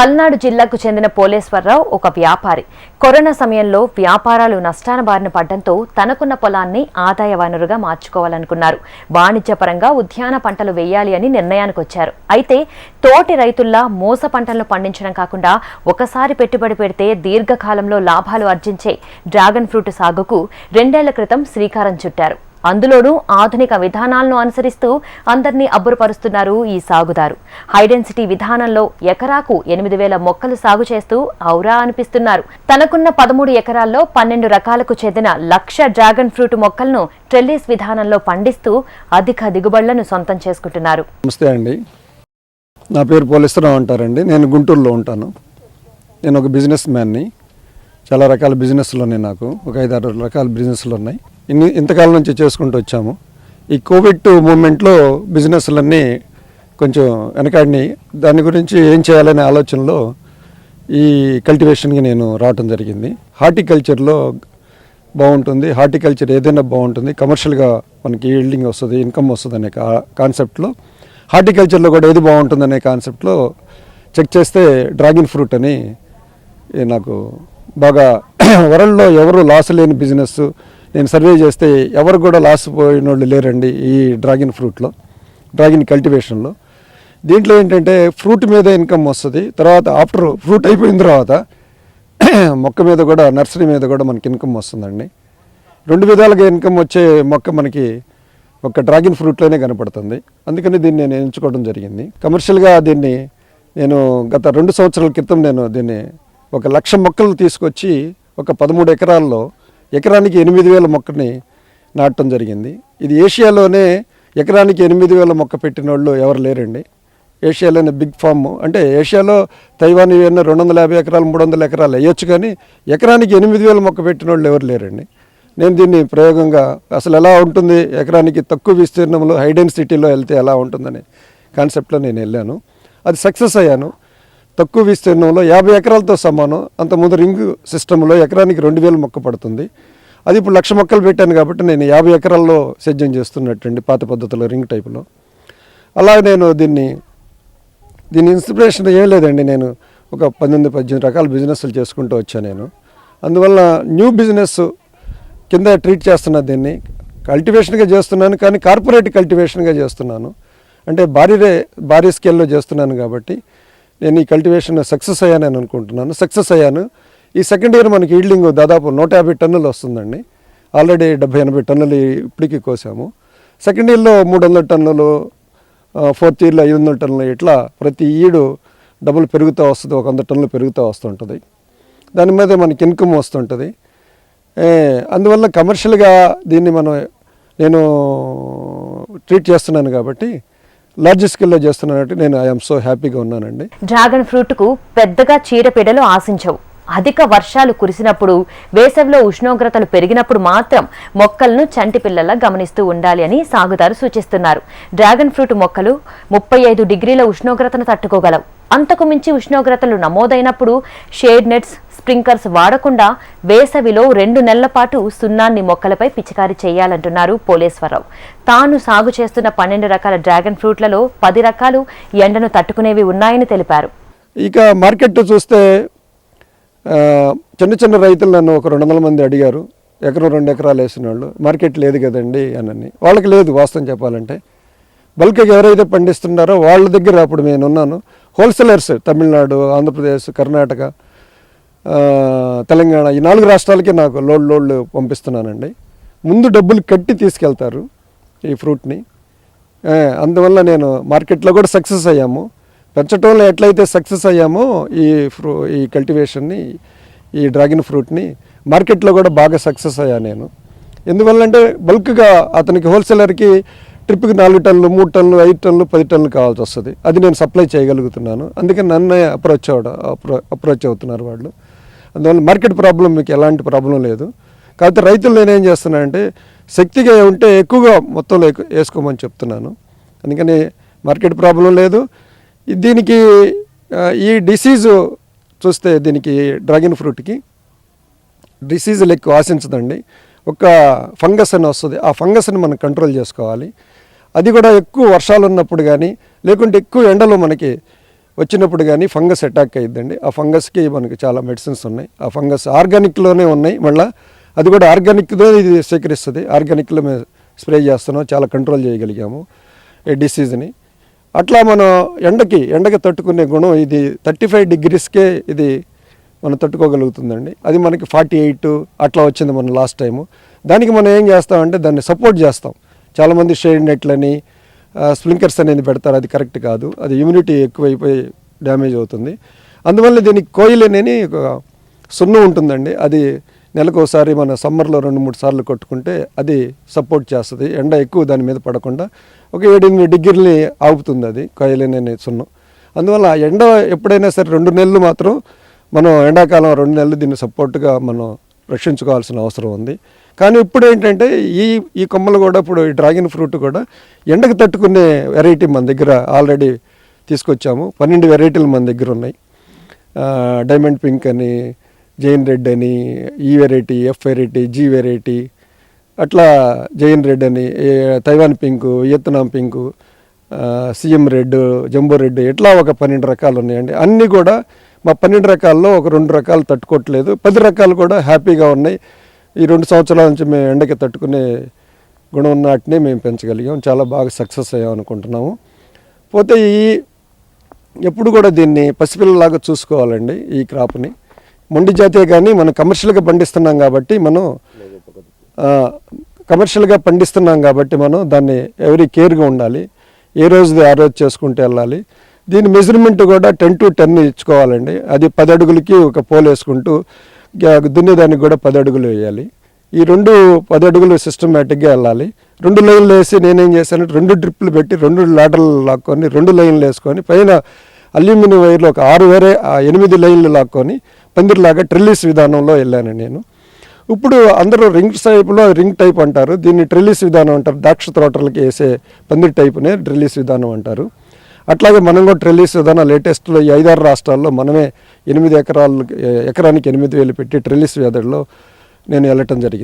పల్నాడు జిల్లాకు చెందిన పోలేశ్వరరావు ఒక వ్యాపారి. కరోనా సమయంలో వ్యాపారాలు నష్టాన బారిన పడడంతో తనకున్న పొలాన్ని ఆదాయ వనరుగా మార్చుకోవాలనుకున్నారు. వాణిజ్యపరంగా ఉద్యాన పంటలు వేయాలి అని నిర్ణయానికి వచ్చారు. అయితే తోటి రైతుల్లా మోస పంటలను పండించడం కాకుండా ఒకసారి పెట్టుబడి పెడితే దీర్ఘకాలంలో లాభాలు ఆర్జించే డ్రాగన్ ఫ్రూట్ సాగుకు 2 ఏళ్ల క్రితం శ్రీకారం చుట్టారు. అందులోనూ ఆధునిక విధానాలను అనుసరిస్తూ అందరినీ అబ్బురపరుస్తున్నారు ఈ సాగుదారు. హైడెన్సిటీ విధానంలో ఎకరాకు 8,000 మొక్కలు సాగు చేస్తూ ఔరా అనిపిస్తున్నారు. తనకున్న 13 ఎకరాల్లో 12 రకాలకు చెందిన 1,00,000 డ్రాగన్ ఫ్రూట్ మొక్కలను ట్రెల్లీస్ విధానంలో పండిస్తూ అధిక దిగుబడులను సొంతం చేసుకుంటున్నారు. నమస్తే అండి, నా పేరు పోలేశ్వరరావు అంటారండి. నేను గుంటూరులో ఉంటాను. నేను ఒక బిజినెస్ మ్యాన్ని. చాలా రకాల బిజినెస్లు ఉన్నాయి. నాకు ఒక 5-6 రకాల బిజినెస్లు ఉన్నాయి. ఇంతకాలం నుంచి చేసుకుంటూ వచ్చాము. ఈ కోవిడ్ మూమెంట్లో బిజినెస్లన్నీ కొంచెం వెనకాడినాయి. దాని గురించి ఏం చేయాలనే ఆలోచనలో ఈ కల్టివేషన్కి నేను రావటం జరిగింది. హార్టికల్చర్లో బాగుంటుంది, హార్టికల్చర్ ఏదైనా బాగుంటుంది, కమర్షియల్గా మనకి ఈల్డింగ్ వస్తుంది, ఇన్కమ్ వస్తుంది అనే కాన్సెప్ట్లో హార్టికల్చర్లో కూడా ఏది బాగుంటుందనే కాన్సెప్ట్లో చెక్ చేస్తే డ్రాగన్ ఫ్రూట్ అని నాకు బాగా వరల్డ్లో ఎవరు లాస్ లేని బిజినెస్ నేను సర్వే చేస్తే ఎవరు కూడా లాస్ పోయిన వాళ్ళు లేరండి ఈ డ్రాగన్ ఫ్రూట్లో, డ్రాగన్ కల్టివేషన్లో. దీంట్లో ఏంటంటే ఫ్రూట్ మీద ఇన్కమ్ వస్తుంది, తర్వాత ఆఫ్టర్ ఫ్రూట్ అయిపోయిన తర్వాత మొక్క మీద కూడా, నర్సరీ మీద కూడా మనకి ఇన్కమ్ వస్తుందండి. 2 విధాలుగా ఇన్కమ్ వచ్చే మొక్క మనకి ఒక డ్రాగన్ ఫ్రూట్లోనే కనపడుతుంది. అందుకని దీన్ని నేను ఎంచుకోవడం జరిగింది. కమర్షియల్గా దీన్ని నేను గత 2 సంవత్సరాల క్రితం నేను దీన్ని 1,00,000 మొక్కలు తీసుకొచ్చి ఒక 13 ఎకరాల్లో ఎకరానికి 8,000 మొక్కని నాటడం జరిగింది. ఇది ఏషియాలోనే ఎకరానికి 8,000 మొక్క పెట్టిన వాళ్ళు ఎవరు లేరండి. ఏషియాలోనే బిగ్ ఫామ్. అంటే ఏషియాలో తైవాన్ ఇవన్నీ 250 ఎకరాలు 300 ఎకరాలు వేయొచ్చు, కానీ ఎకరానికి 8,000 మొక్క పెట్టిన వాళ్ళు ఎవరు లేరండి. నేను దీన్ని ప్రయోగంగా అసలు ఎలా ఉంటుంది, ఎకరానికి తక్కువ విస్తీర్ణంలో హైడెన్సిటీలో వెళ్తే ఎలా ఉంటుందనే కాన్సెప్ట్లో నేను వెళ్ళాను. అది సక్సెస్ అయ్యాను. తక్కువ విస్తీర్ణంలో 50 ఎకరాలతో సమానం. అంతకుముందు రింగ్ సిస్టంలో ఎకరానికి 2,000 మొక్క పడుతుంది. అది ఇప్పుడు 1,00,000 మొక్కలు పెట్టాను కాబట్టి నేను 50 ఎకరాల్లో సేద్యం చేస్తున్నట్టండి, పాత పద్ధతిలో రింగ్ టైపులో. అలా నేను దీని ఇన్స్పిరేషన్ ఏం లేదండి. నేను ఒక 18 రకాల బిజినెస్లు చేసుకుంటూ వచ్చాను నేను. అందువల్ల న్యూ బిజినెస్ కింద ట్రీట్ చేస్తున్నా. దీన్ని కల్టివేషన్గా చేస్తున్నాను, కానీ కార్పొరేట్ కల్టివేషన్గా చేస్తున్నాను. అంటే భారీ స్కేల్లో చేస్తున్నాను కాబట్టి నేను ఈ కల్టివేషన్ సక్సెస్ అయ్యానని అనుకుంటున్నాను. సక్సెస్ అయ్యాను. ఈ సెకండ్ ఇయర్ మనకి ఈల్డింగ్ దాదాపు 150 టన్నులు వస్తుందండి. ఆల్రెడీ 70-80 టన్నులు ఇప్పటికీ కోసాము. సెకండ్ ఇయర్లో 300 టన్నులు, 4th ఇయర్లో 500 టన్నులు, ఇట్లా ప్రతి ఈడు డబ్బులు పెరుగుతూ వస్తుంది. 100 టన్నులు పెరుగుతూ వస్తుంటుంది. దాని మీద మనకి ఇన్కమ్ వస్తుంటుంది. అందువల్ల కమర్షియల్గా దీన్ని నేను ట్రీట్ చేస్తున్నాను కాబట్టి లార్జ్ స్కేల్లో చేస్తున్నానంటే నేను ఐఎమ్ సో హ్యాపీగా ఉన్నానండి. డ్రాగన్ ఫ్రూట్కు పెద్దగా చీడపీడలు ఆశించవు. అధిక వర్షాలు కురిసినప్పుడు, వేసవిలో ఉష్ణోగ్రతలు పెరిగినప్పుడు మాత్రం మొక్కలను చంటి పిల్లలా గమనిస్తూ ఉండాలి అని సాగుదారు సూచిస్తున్నారు. డ్రాగన్ ఫ్రూట్ మొక్కలు 35 డిగ్రీల ఉష్ణోగ్రతను తట్టుకోగలవు. అంతకు మించి ఉష్ణోగ్రతలు నమోదైనప్పుడు షేడ్ నెట్స్, స్ప్రింకర్స్ వాడకుండా వేసవిలో 2 నెలల పాటు సున్నాన్ని మొక్కలపై పిచికారీ చేయాలంటున్నారు పోలేశ్వరరావు. తాను సాగు చేస్తున్న 12 రకాల డ్రాగన్ ఫ్రూట్లలో 10 రకాలు ఎండను తట్టుకునేవి ఉన్నాయని తెలిపారు. ఇక మార్కెట్ చూస్తే చిన్న రైతులు నన్ను ఒక 200 మంది అడిగారు, ఎకరం 2 ఎకరాలు వేసిన వాళ్ళు. మార్కెట్ లేదు కదండి అని. వాళ్ళకి లేదు, వాస్తవం చెప్పాలంటే. బల్క్గా ఎవరైతే పండిస్తున్నారో వాళ్ళ దగ్గర అప్పుడు నేను ఉన్నాను. హోల్సేలర్స్ తమిళనాడు, ఆంధ్రప్రదేశ్, కర్ణాటక, తెలంగాణ, ఈ 4 రాష్ట్రాలకి నాకు లోడ్లు పంపిస్తున్నానండి. ముందు డబ్బులు కట్టి తీసుకెళ్తారు ఈ ఫ్రూట్ని. అందువల్ల నేను మార్కెట్లో కూడా సక్సెస్ అయ్యాము. పెంచడంలో ఎట్లయితే సక్సెస్ అయ్యామో ఈ కల్టివేషన్ని, ఈ డ్రాగన్ ఫ్రూట్ని మార్కెట్లో కూడా బాగా సక్సెస్ అయ్యాను నేను. ఎందువల్లంటే బల్క్గా అతనికి హోల్సేలర్కి ట్రిప్కి 4 టన్నులు, 3 టన్నులు, 5 టన్నులు, 10 టన్నులు కావాల్సి వస్తుంది. అది నేను సప్లై చేయగలుగుతున్నాను. అందుకని నన్ను అప్రోచ్ అవుతున్నారు వాళ్ళు. అందువల్ల మార్కెట్ ప్రాబ్లం మీకు ఎలాంటి ప్రాబ్లం లేదు. కాకపోతే రైతులు నేనేం చేస్తున్నానంటే శక్తిగా ఉంటే ఎక్కువగా మొత్తంలో వేసుకోమని చెప్తున్నాను. అందుకని మార్కెట్ ప్రాబ్లం లేదు. దీనికి ఈ డిసీజు చూస్తే దీనికి డ్రాగన్ ఫ్రూట్కి డిసీజులు ఎక్కువ ఆశించదండి. ఒక ఫంగస్ అని వస్తుంది. ఆ ఫంగస్ని మనం కంట్రోల్ చేసుకోవాలి. అది కూడా ఎక్కువ వర్షాలు ఉన్నప్పుడు కానీ, లేకుంటే ఎక్కువ ఎండలు మనకి వచ్చినప్పుడు కానీ ఫంగస్ అటాక్ అయ్యిద్దండి. ఆ ఫంగస్కి మనకి చాలా మెడిసిన్స్ ఉన్నాయి. ఆ ఫంగస్ ఆర్గానిక్లోనే ఉన్నాయి. మళ్ళీ అది కూడా ఆర్గానిక్లో ఇది సేకరిస్తుంది. ఆర్గానిక్లో మేము స్ప్రే చేస్తున్నాం, చాలా కంట్రోల్ చేయగలిగాము ఈ డిసీజ్ని. అట్లా మనం ఎండకి తట్టుకునే గుణం ఇది 35 డిగ్రీస్కే ఇది మనం తట్టుకోగలుగుతుందండి. అది మనకి 48 అట్లా వచ్చింది మన లాస్ట్ టైము. దానికి మనం ఏం చేస్తామంటే దాన్ని సపోర్ట్ చేస్తాం. చాలామంది షేడ్ నెట్లని స్ప్రింకర్స్ అనేది పెడతారు, అది కరెక్ట్ కాదు. అది ఇమ్యూనిటీ ఎక్కువైపోయి డ్యామేజ్ అవుతుంది. అందువల్ల దీనికి కోయిల్ అనేది ఒక సున్నం ఉంటుందండి. అది నెలకు ఒకసారి మన సమ్మర్లో 2-3 సార్లు కొట్టుకుంటే అది సపోర్ట్ చేస్తుంది. ఎండ ఎక్కువ దాని మీద పడకుండా ఒక 7-8 డిగ్రీలని ఆపుతుంది అది కోయిల్ అనే సున్నం. అందువల్ల ఎండ ఎప్పుడైనా సరే 2 నెలలు మాత్రం మనం ఎండాకాలం 2 నెలలు దీన్ని సపోర్ట్గా మనం రక్షించుకోవాల్సిన అవసరం ఉంది. కానీ ఇప్పుడు ఏంటంటే ఈ కొమ్మలు కూడా ఇప్పుడు ఈ డ్రాగన్ ఫ్రూట్ కూడా ఎండకు తట్టుకునే వెరైటీ మన దగ్గర ఆల్రెడీ తీసుకొచ్చాము. 12 వెరైటీలు మన దగ్గర ఉన్నాయి. డైమండ్ పింక్ అని, జైన్ రెడ్ అని, E variety, F variety, G variety, అట్లా జైన్ రెడ్ అని, Taiwan pink, Vietnam pink, CM red, jumbo red, ఇట్లా ఒక 12 రకాలు ఉన్నాయండి. అన్నీ కూడా మా 12 రకాల్లో ఒక 2 రకాలు తట్టుకోవట్లేదు, 10 రకాలు కూడా హ్యాపీగా ఉన్నాయి. ఈ 2 సంవత్సరాల నుంచి మేము ఎండకి తట్టుకునే గుణం ఉన్న వాటిని మేము పెంచగలిగాం. చాలా బాగా సక్సెస్ అయ్యాం అనుకుంటున్నాము. పోతే ఎప్పుడు కూడా దీన్ని పసిపిల్లలాగా చూసుకోవాలండి. ఈ క్రాప్ని మొండి జాతే కానీ మనం కమర్షియల్గా పండిస్తున్నాం కాబట్టి మనం దాన్ని ఎవరీ కేర్గా ఉండాలి. ఏ రోజుది ఆ రోజు చేసుకుంటూ వెళ్ళాలి. దీని మెజర్మెంట్ కూడా 10 to 10 ఇచ్చుకోవాలండి. అది 10 అడుగులకి ఒక పోల్ వేసుకుంటూ దున్నేదానికి కూడా 10 అడుగులు వేయాలి. ఈ 10 అడుగులు సిస్టమేటిక్గా వెళ్ళాలి. 2 లైన్లు వేసి నేనేం చేశానంటే 2 డ్రిప్పులు పెట్టి 2 లాటర్లు లాక్కొని 2 లైన్లు వేసుకొని పైన అల్యూమినియం వైర్లో ఒక 8 లైన్లు లాక్కొని పందిరిలాగా ట్రెల్లిస్ విధానంలో వెళ్ళాను నేను. ఇప్పుడు అందరూ రింగ్ టైప్ అంటారు, దీన్ని ట్రెల్లిస్ విధానం అంటారు. ద్రాక్ష తోటలకి వేసే పందిరి టైపునే ట్రెల్లిస్ విధానం అంటారు. అట్లాగే మనం కూడా ట్రెల్లిస్ విధానం లేటెస్ట్లో ఈ 5-6 రాష్ట్రాల్లో మనమే 8 ఎకరానికి 8,000 పెట్టి ట్రెల్లిస్ వ్యాధుల్లో నేను వెళ్ళటం జరిగింది.